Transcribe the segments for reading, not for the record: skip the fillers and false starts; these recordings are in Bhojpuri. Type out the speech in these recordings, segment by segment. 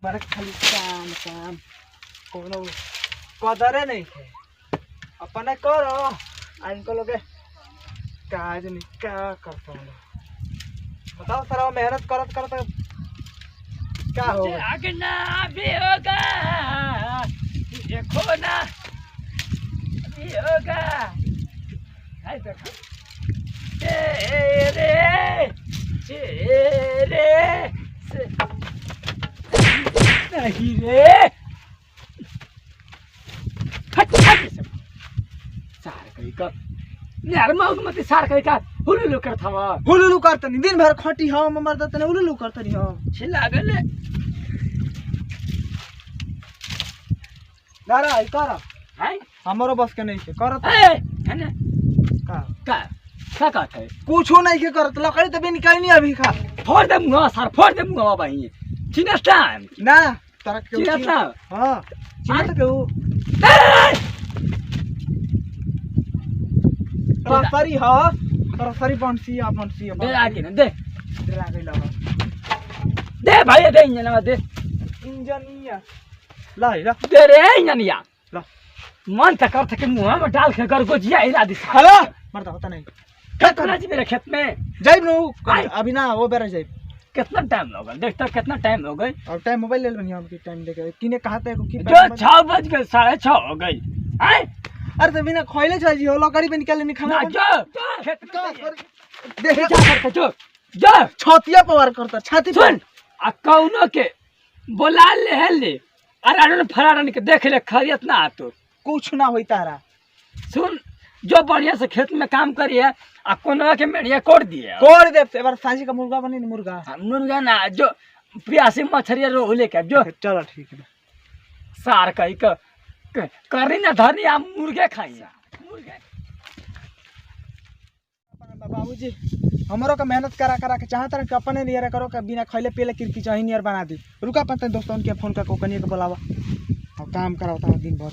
बड़ा खाली काम काम कोनो कदरे नहीं है अपने करो आ इनको लोग काज नहीं क्या करता हूँ बताओ सर मेहनत करत करत क्या होगा जागना भी होगा देखो ना भी होगा है देखो तेरे तेरे से नहीं रे हट हट सब सार कहीं का यार मौग मत सार कहीं का हुलुलु करत हवा हुलुलु करतनी दिन भर खटी हम मर दतने हुलुलु करतनी हम छिला गले दारा आई करा है हमारो बस के नहीं है करत ए है ना का का कहत है कुछ नहीं के करत लकड़ी तभी निकाल नहीं अभी खा फोड़ दे मुंह सर फोड़ दे मुंह भाई चिनस टाइम ना तरक के चिनस ना हां चिनस के हो रसरी हां रसरी बंसी आ बंसी दे आके ना दे दे आ गई लगा दे भाई दे इंजन में दे इंजनिया ला ला दे रे इंजन या ला मन तक कर के मुंह में डाल के कर गोजिया हिला दी हेलो मरता होता नहीं खेत ना जी मेरे खेत में जाइब नु अभी ना वो बेरा जाइब कितना टाइम लगल देखता कितना टाइम हो गई और टाइम मोबाइल ले बनिया हमके टाइम देके किने कहा था कि जो 6 बज गए 6:30 हो गई हैं अरे तो बिना खोइले चल जी हो लकड़ी पे निकाल नहीं खाना ना जो खेत का में देख क्या करते जो जो छतिया पवार करता छाती पे सुन आ कौनो के बोला ले ले अरे फरारन के देख ले खरियत ना आतो कुछ ना होई तारा सुन जो बढ़िया से खेत में काम करिए आ कोनो के मेड़िया कोड़ दिए कोड़ दे एक बार सांझी का मुर्गा बनी मुर्गा मुर्गा ना जो प्यासी मछरिया रोहू लेके जो चलो ठीक है सार कही करी ना धरनी आप मुर्गे खाइए मुर्गे बाबूजी हमरो का मेहनत करा करा के चाहत रहे कि अपने नियर करो कि बिना खैले पीले किरकी चाही नियर बना दी रुका पता दोस्तों उनके फोन करके कनिए के बुलावा और काम कराता दिन भर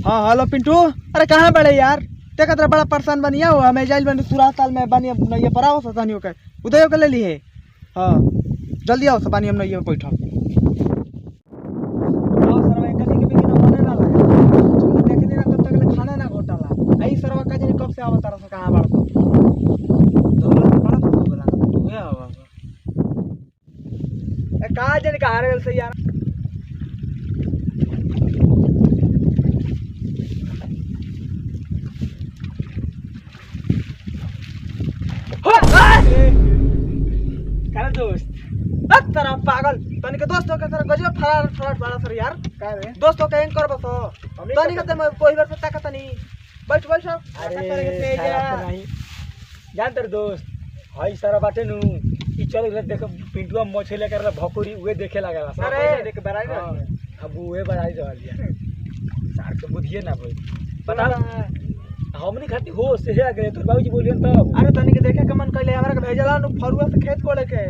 हाँ हेलो पिंटू अरे कहाँ बड़े यार देखा तेरा बड़ा परेशान बनिया हो हमें जाइल बनी सुराज ताल में बनी नैया पर आओ सतानियों के उदय के ले लिए हाँ जल्दी आओ सतानी हम नैया में बैठो खाना ना घोटाला आई सरवा का कब से आवा तारा कहाँ बाड़ कहा जन कहा रहे से यार दोस्त तेरा पागल तनी के दोस्तों के तरह गजब फरार फरार बड़ा सर यार का रे दोस्तों के एंकर बस तनी के मैं कोई बार से ताकत नहीं बैठ बैठ अरे जान तेरे दोस्त हई सारा बाटे नु ई चल गए देखो पिंटुआ मछली लेकर भकुरी उहे देखे लागला अरे देख बराई ना अब उहे बराई रहल दिया सार के बुधिए ना भाई पता हमनी खाती हो से आ गए तो बाबूजी बोलियन तब अरे तनी के देखे के मन कइले हमरा के भेजला नु फरुआ से खेत कोड़े के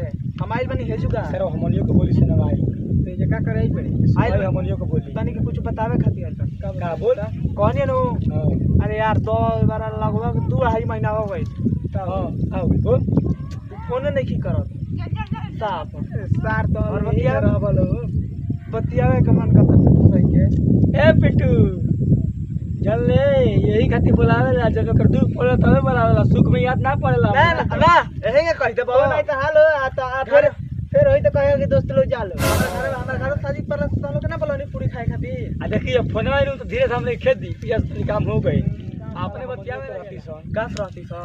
हमाइल बनी हेजुगा सर हमनियो को बोली से ना भाई तो ये का करे पड़ी आई हमनियो को बोली तनी के कुछ बतावे खातिर कब का बोल कहनी नु अरे यार 2 बार लगभग 2.5 महीना हो गई हां आओ बोल फोन नहीं की करत साफ सार तो और बतिया रहबलो बतियावे के मन करता सही के ए पिंटू चल ले यही खाती बुलावे ला जब कर दुख पड़े तबे बुलावे सुख में याद ना पड़ेला ना ना यही के कह दे बाबा नहीं तो हाल आता फिर होई तो कहे कि दोस्त लोग जालो हमरा घर शादी पर सालो के ना बोलनी पूरी खाए खातिर आ देखिए फोनवा आइलो तो धीरे से हमने खेत दी पियाज काम हो गई आपने बतियावे रहती सन गास रहती स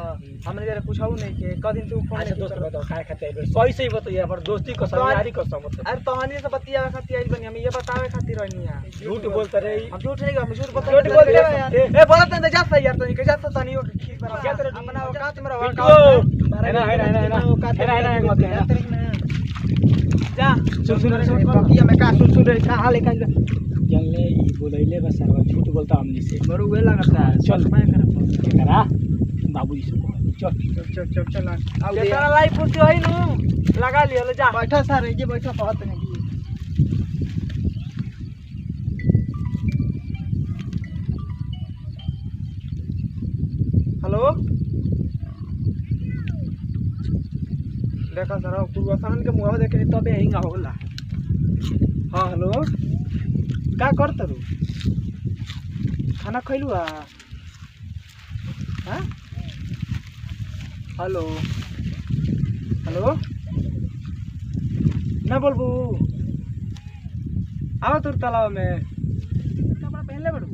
हमने जरा पूछाऊ नहीं के कदिन तू फोन अच्छा दोस्त बताओ खाए खाते सही सही बताइए हमार दोस्ती को समझदारी को समझ अरे तहनी से बतियावे खातिर आई बनी हम ये बतावे खातिर रहनी है झूठ बोलता रे हम झूठ नहीं हम झूठ बोलते यार ए बोलत नहीं जा सही यार तनी के जा तनी हो खीर बना क्या तेरे अपना औकात मेरा औकात है ना जा सुन बकिया में का सुन रे का हाल का जल्ले ई बोलैले बस झूठ बोलता हमनी से मरो वे लगता है चल मैं करा बाबूजी से चल अब तेरा लाइफ पूछी होई नु लगा लियो ले जा बैठा सर ये बैठा बहुत नहीं हेलो देखा सारा पूर्वासन के मुंह देखे तबे हिंगा होला। हाँ हेलो का करत रू खाना खैलू हाँ हेलो हेलो ना बोलबू आओ तोर तालाब में कपड़ा पहनले बड़ू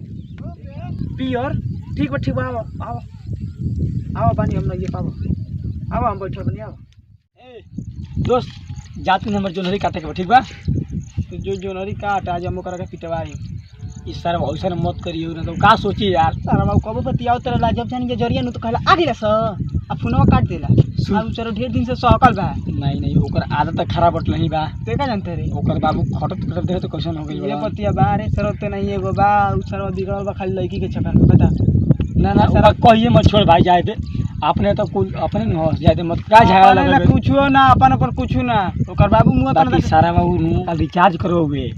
पियर ठीक बा आओ आओ आओ पानी हम ये पाबो आओ हम बैठल बनी आओ। दोस्त जात में हमर जोनहरी काटे के बा, ठीक बा। तो जो जोनहरी काट आज हम ओकरा के पिटवाई इस सारा वैसा मत करियो ना तो का सोची यार। सारा बाबू कबो बतियाओ तेरा लाजब जानी के जरिया न तो कहला आ गेला स आ फोनवा काट देला आ उचरो ढेर दिन से सहकल बा। नहीं ओकर आदत खराब बट नहीं बा। ते का जानते रे ओकर बाबू खटत खटत देखे तो कैसन हो गइल ये बा। बतिया बा रे सरत नहीं एगो बा उचरो बिगड़ल बा खाली लड़की के चक्कर में बता। ना सारा कहिए मत छोड़ भाई जाए दे अपने तो कुल अपने न हो जाए दे मत का झगड़ा ना लगे कुछो ना अपन कुछो ना ओकर बाबू मुंह बाकी सारा बाबू नु रिचार्ज करोगे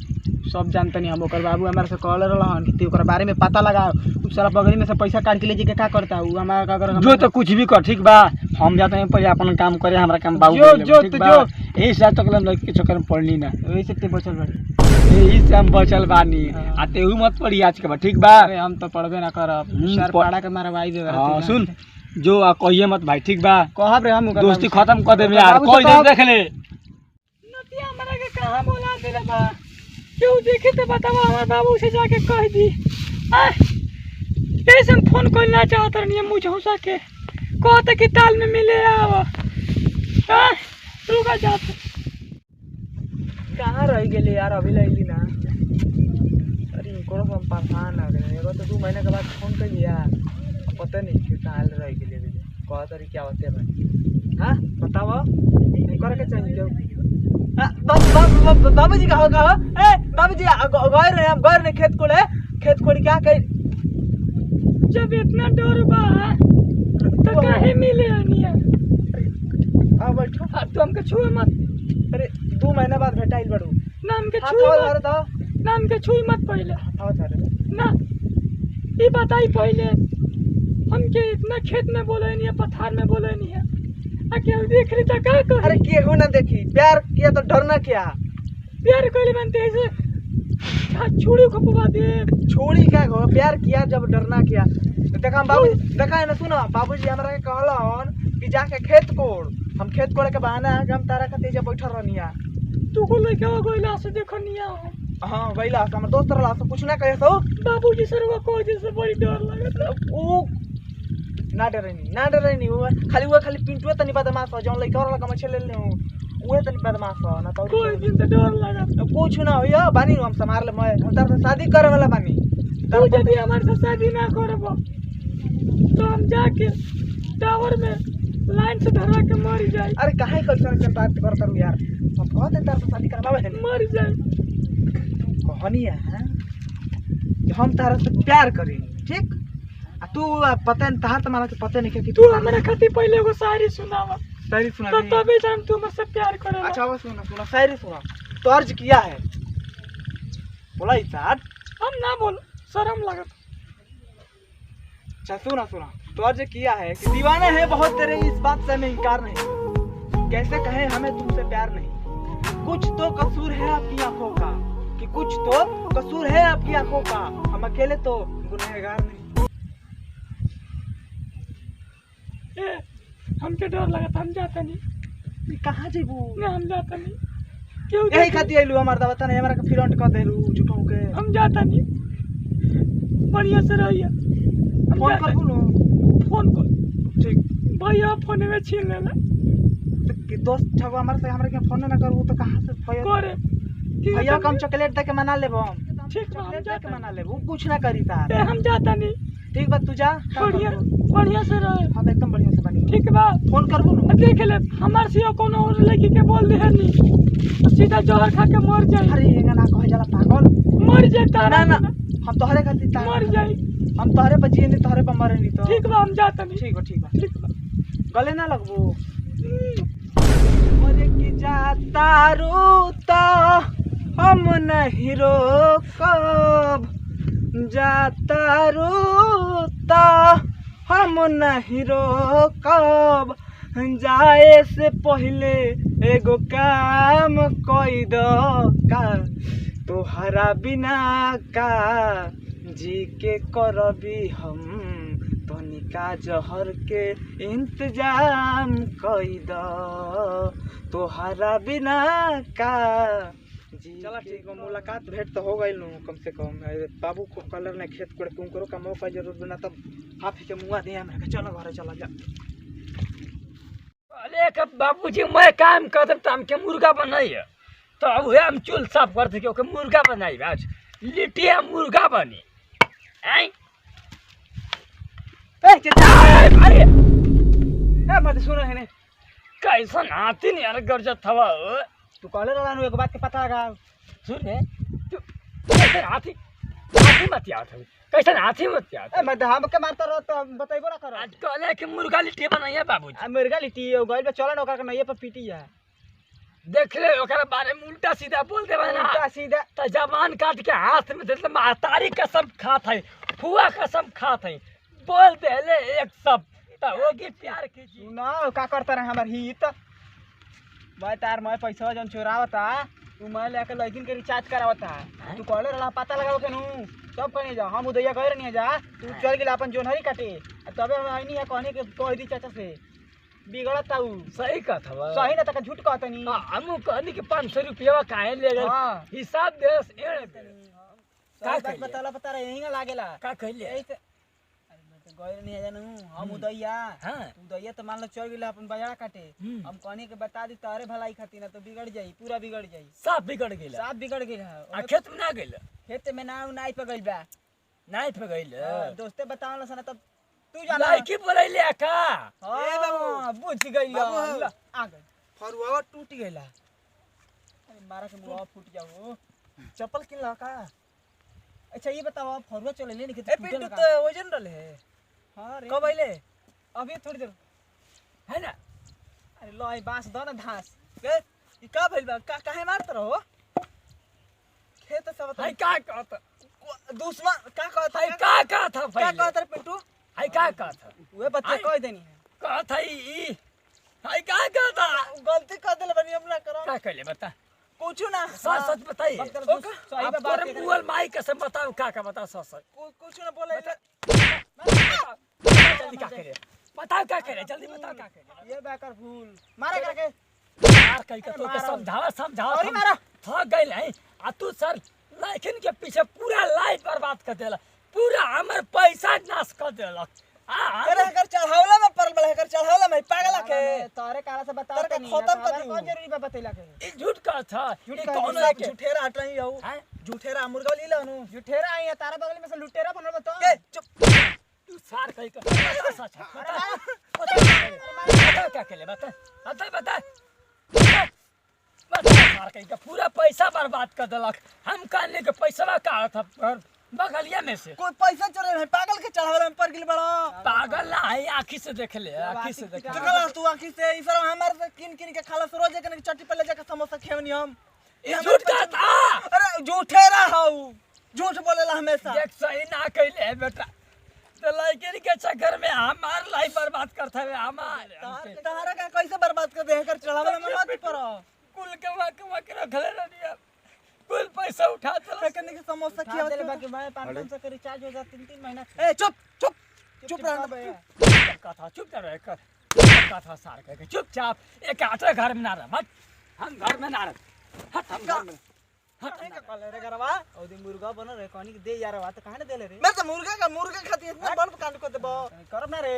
सब जानते नहीं हम ओकर बाबू हमारे से कहले रहन कि ओकर बारे में पता लगा उ सारा बगली में से पैसा काट के ले जे का करता उ हमारा का कर जो तो कुछ भी कर, ठीक बा। हम जाते हैं पहले अपन काम करे, हमरा काम बाबू जो कर ले, जो ठीक तो बा। जो यही साथ तक लड़की के चक्कर में पड़नी ना वैसे ते बचल बड़ी यही से हम बचल बानी। हाँ। आते हु मत पड़ी आज के बा, ठीक बा। अरे हम तो पढ़बे ना करब सर पाड़ा के मारवाई दे हां सुन जो आ कहिए मत भाई, ठीक बा। कहब रे हम दोस्ती खत्म कर देबे यार। कोई नहीं देख ले नतिया हमरा के कहां बोला देला बा क्यों देखे तो बतावा हमार बाबू से जाके कह दी ऐसे हम फोन करना चाहत रहनी मुझ हंसा के कहते कि ताल में मिले आव रुका जात कहाँ रह गेली यार अभी लैली ना। अरे इनको हम परेशान आ गए एगो तो 2 महीने के बाद फोन कर लिया पता नहीं कि कहाँ रह गेली कह तरी क्या होते भाई हाँ बताओ करे के चाहिए बाबूजी कहो कहो ए बाबूजी गए रहे हम गए रहे खेत कोड़ी क्या कर जब इतना डर बा तो काहे मिले अनिया आ बैठो तू हमके छुए मत। अरे 2 महीना बाद भेटाइल बड़ू नाम के छुए मत दो नाम के छुए मत पहले आओ थारे ना ई बताई पहले हमके इतना खेत में बोले नहीं है पथार में बोले नहीं है आके देख ली तो क्या कर। अरे केहू ना देखी प्यार किया तो डरना क्या प्यार कोई बनते ऐसे छोड़ी को पवा दे छोड़ी क्या हो प्यार किया जब डरना क्या देखा हम बाबू देखा है ना सुनो बाबूजी हमरा के कहलन कि जाके खेत कोड़ हम खेत कोड़े के बहाना है कि हम तारा के तेजा बैठल रहनिया तू को लेके गइला से देखनिया हां गइला से हमर दोस्त रहला से कुछ ना कहे तो बाबूजी सरवा को जैसे बड़ी डर लागत ओ ना डरनी वो खाली पिंटुए तनी बदमाश हो जौन लइका वाला कम छले ले उहे तनी बदमाश हो ना तो कोई दिन से डर लगा कुछ ना होया बानी हम संभाल ले मैं हम तार से शादी करे वाला बानी तू यदि हमारे से शादी ना करबो तो हम जाके टावर में लाइन से धरा के मर जाए। अरे काहे कैसे बात करत रहू यार हम कहते तार से शादी करवावे मर जाए कहनी है हम तार से प्यार करी ठीक तू पता नहीं तहार तुम्हारा पता नहीं कि तू हमरा खातिर पहले एगो शायरी सुनावा शायरी सुना तो तबे जान तू मुझसे प्यार करे। अच्छा वो सुना शायरी सुना तो अर्ज किया है बोला इसाद हम ना बोल शर्म लगत। अच्छा सुना तो अर्ज किया है कि दीवाने हैं बहुत तेरे इस बात से हमें इनकार नहीं कैसे कहें हमें तुमसे प्यार नहीं कुछ तो कसूर है आपकी आंखों का कि कुछ तो कसूर है आपकी आंखों का हम अकेले तो गुनहगार नहीं। हमके डर लगा हम जाता नहीं कहाँ जेबू ना हम जाता नहीं क्यों यही खातिर आइलू हमार दवा नहीं हमरा के फ्रंट कर देलू झूठों के हम जाता नहीं बढ़िया से रहिए फोन कर बोलो फोन कर ठीक भैया फोन में छीन लेला तो दोस्त ठगवा हमारे से हमरा के फोन ना करू तो कहां से करे भैया कम चॉकलेट दे के मना लेबो हम ठीक है हम जाके मना लेबो कुछ ना करी तार हम जाता नहीं ठीक बा तू जा बढ़िया से रह हम एकदम बढ़िया से बनी ठीक बा फोन करबो ना देख ले हमार से कोनो और लड़की के बोल दे नहीं सीधा जहर खा के मर जाए। अरे एगा ना कहे जाला पागल मर जाए तारा ना हम तोहरे खातिर तार मर जाए हम तोहरे पर जिए नहीं तोहरे पर मरे नहीं तो ठीक बा हम जाता नहीं ठीक बा गले ना लगबो मरे की जाता रोता हम नहीं रोकब जाता रोता हम नहीं रोकब जाए से पहले एगो काम कोई दो का तोहरा बिना का जी के करबी हम तनिका जहर के इंतजाम कोई दो तोहरा बिना का चला ठीक है मुलाकात भेंट तो हो गई नु कम से कम बाबू को कलर ने खेत कोड़े तुम करो का मौका जरूर बना तब हाफी के मुआ दिया हमरा चलो घर चला जा अरे कब बाबूजी मैं काम करते तो हमके मुर्गा बनाई है तो अब हम चूल साफ करते क्योंकि मुर्गा बनाई आज लिट्टिया मुर्गा बनी हैं ए चाचा अरे ए मत सुन है ने कैसन हाथी नहीं यार गरजत थवा तू कॉलर वाला नु एक बात के पता लगा सुन रे तू कैसे हाथी हाथी मत याद है कैसे हाथी मत याद ए मैं हम के मारता रहो तो बताइबो ना करो आज कहले कि मुर्गा लिट्टी बनाई है बाबूजी आ मुर्गा लिट्टी गइल पे चलन ओकर के नइए पर पीटी है देख ले ओकरा बारे में उल्टा सीधा बोल देबे ना उल्टा सीधा त जबान काट के हाथ में देले महतारी कसम खात है फुआ कसम खात है बोल देले एक सब त होगी प्यार की जी ना का करता रहे हमर हित मैं तार मैं पैसा जन चोरावता तू मैं लेके लड़किन के रिचार्ज करावता तू कॉलर वाला पता लगाओ के नु सब कहीं जा हम उदैया कह नहीं जा तू चल गेला अपन जोनहरी काटे तबे हम आइनी है कहने के कह दी चाचा से बिगड़त ताऊ सही कहत हवा सही ना तक झूठ कहत नहीं हमू कहनी कि 500 रुपया काहे ले गए हां हिसाब देस एड़ का बात बता रहे यहीं लागेला का कहले अरे मैं तो गए नहीं जानू हम उदैया हां उदैया तो मान लो चल गेला अपन बाजार काटे हम कहने के बता दी तारे भलाई खाती ना तो बिगड़ जाई पूरा बिगड़ जाई सब बिगड़ गेला सब बिगड़ गेला आ खेत में ना गेल खेत में ना नाई पे गइल बा नाई पे गइल दोस्ते बतावला सना तब तू जाना लड़की बोलैले का ए बाबू बुझ गइल आ गइल फरुआ टूट गेला अरे मारा के मुंह फूट जाओ चप्पल किन का अच्छा ये बताओ फरुआ चले ले नहीं ए पिट्टू तो वजन रहले है हां रे कब आइले अभी थोड़ी देर है ना अरे लो आई बांस दो ना घास ए ई का भइल बा का काहे मारत रहो खेत सब है का कहत दुश्मन का कहत है का कहत का पहले कहत रे पिट्टू है का कहत वे बच्चे कह देनी है कहत है है का कहत गलती कर देले बनी अपना करो का कहले बता कुछ ना सच सच बताइए सही पे बात कर मोबाइल माई कसम बताओ का बता सच सच कुछ ना बोले जल्दी का करे बताओ क्या करे जल्दी बताओ क्या करे ये बेकार भूल मारे करके यार कहीं का तो समझाओ अरे मारा थक गइल है आ तू सर लेकिन के पीछे पूरा लाइफ बर्बाद कर देला पूरा हमर पैसा नाश कर देलक अरे हकर चढ़ावला में परल बले हकर चढ़ावला में पागल के तारे काला से बता के नहीं खत्म कर दी कौन जरूरी बा बतैला के ई झूठ का था ये कौन है झूठेरा हट रही हो झूठेरा मुर्गा ले लो झूठेरा आई है तारा बगल में से लुटेरा बनल बता चुप तू सार कहीं का सच बता क्या केले बता सार कहीं का पूरा पैसा बर्बाद कर देलक हम कहने के पैसा का था बगलिया में से कोई पैसा चोरे है पागल के चढ़ावला में पर गिल बड़ा पागल ना है आंखी से देख ले आंखी से देख चला तू आंखी से ई सब हमार से किन के खाला से रोज के चट्टी पे ले जाके समोसा खेवनी हम झूठ का था अरे झूठेरा हौ झूठ बोलेला हमेशा देख सही ना कहले बेटा तो लड़की के चक्कर में हमार लाइफ बर्बाद करता है हमार तारा का कैसे बर्बाद कर दे कर चढ़ावला में मत पड़ो कुल के रखले रहिया कुल पैसा उठा चला करने के समोसा खिया दे बाकी भाई 500 का रिचार्ज हो जाता 3 महीना ए चुप रहना भैया कथा चुप रह कर कथा सार के चुपचाप एक आटा घर में ना रह मत हम घर में ना रह हट हम घर में हट का कॉल रे गरवा ओ दिन मुर्गा बन रे कहानी के दे यार बात कहां ने देले रे मैं तो मुर्गा खाती इतना बड़ कांड को देबो करब ना रे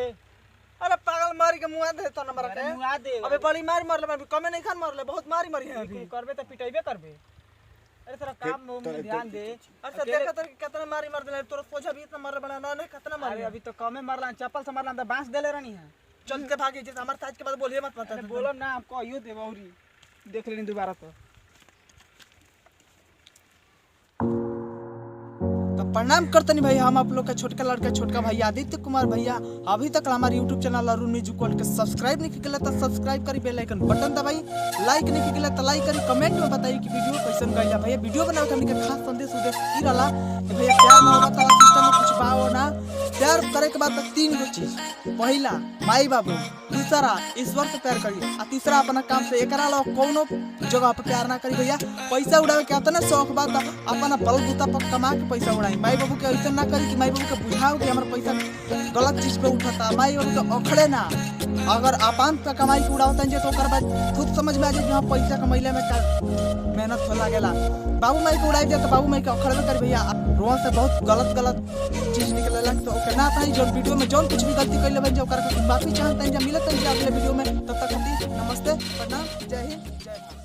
अरे पागल मारी के मुआ दे तो नंबर के मुआ दे अबे बड़ी मार ले कमे नहीं खान मार ले बहुत मारी है अभी करबे तो पिटाइबे करबे अरे तेरा काम में ध्यान दे अच्छा देखा तो कितना मार देले तोर सोचा भी इतना मार बना ना कितना मार अभी तो कमे मारला चप्पल से मारला बांस देले रहनी है चल के भागे जे हमार साज के बाद बोलिए मत पता बोलो ना आपको यो देबो औरी देख लेनी दोबारा तो प्रणाम करतनी भैया हम आप लोग का छोटका लड़का छोटका भैया आदित्य कुमार भैया अभी तक हमारे YouTube channel Arun music world के सब्सक्राइब नहीं किया तो सब्सक्राइब करी बेल आइकन बटन दबाई लाइक नहीं किया तो लाइक करी कमेंट में बताइए कि वीडियो कैसन गइला भैया वीडियो बनावे हमनी के खास संदेश उद्देश्य ई रहला कि भैया प्यार मोहब्बत वाला सिस्टम में कुछ बाओ ना प्यार करे के बाद 3 गो चीज पहला माई बाबू दूसरा ईश्वर से प्यार करी आ तीसरा अपना काम से। एकरा अलावा कोनो जगह पे प्यार ना करी भैया। पैसा उड़ावे के आता ना शौक बात अपना बलबूता पर कमा के पैसा उड़ाई। माई बाबू के ऐसा ना करी कि माई बाबू के बुझाओ कि हमारा पैसा गलत चीज पे उठाता। माई बाबू के अखड़े ना, अगर अपन का कमाई के उड़ावता तो ओकर बाद खुद समझ में आ जाए कि हाँ पैसा कमैले में का मेहनत हो लागेला। बाबू माई के उड़ाई दिया तो बाबू माई के अखड़े में करी भैया। रोआ से बहुत गलत चीज निकलेला तो ओके ना था। जो वीडियो में जो कुछ भी गलती कइले बन जो ओकर माफी चाहते हैं। मिलत हैं अगले वीडियो में, तब तक नमस्ते, प्रणाम, जय हिंद, जय भारत।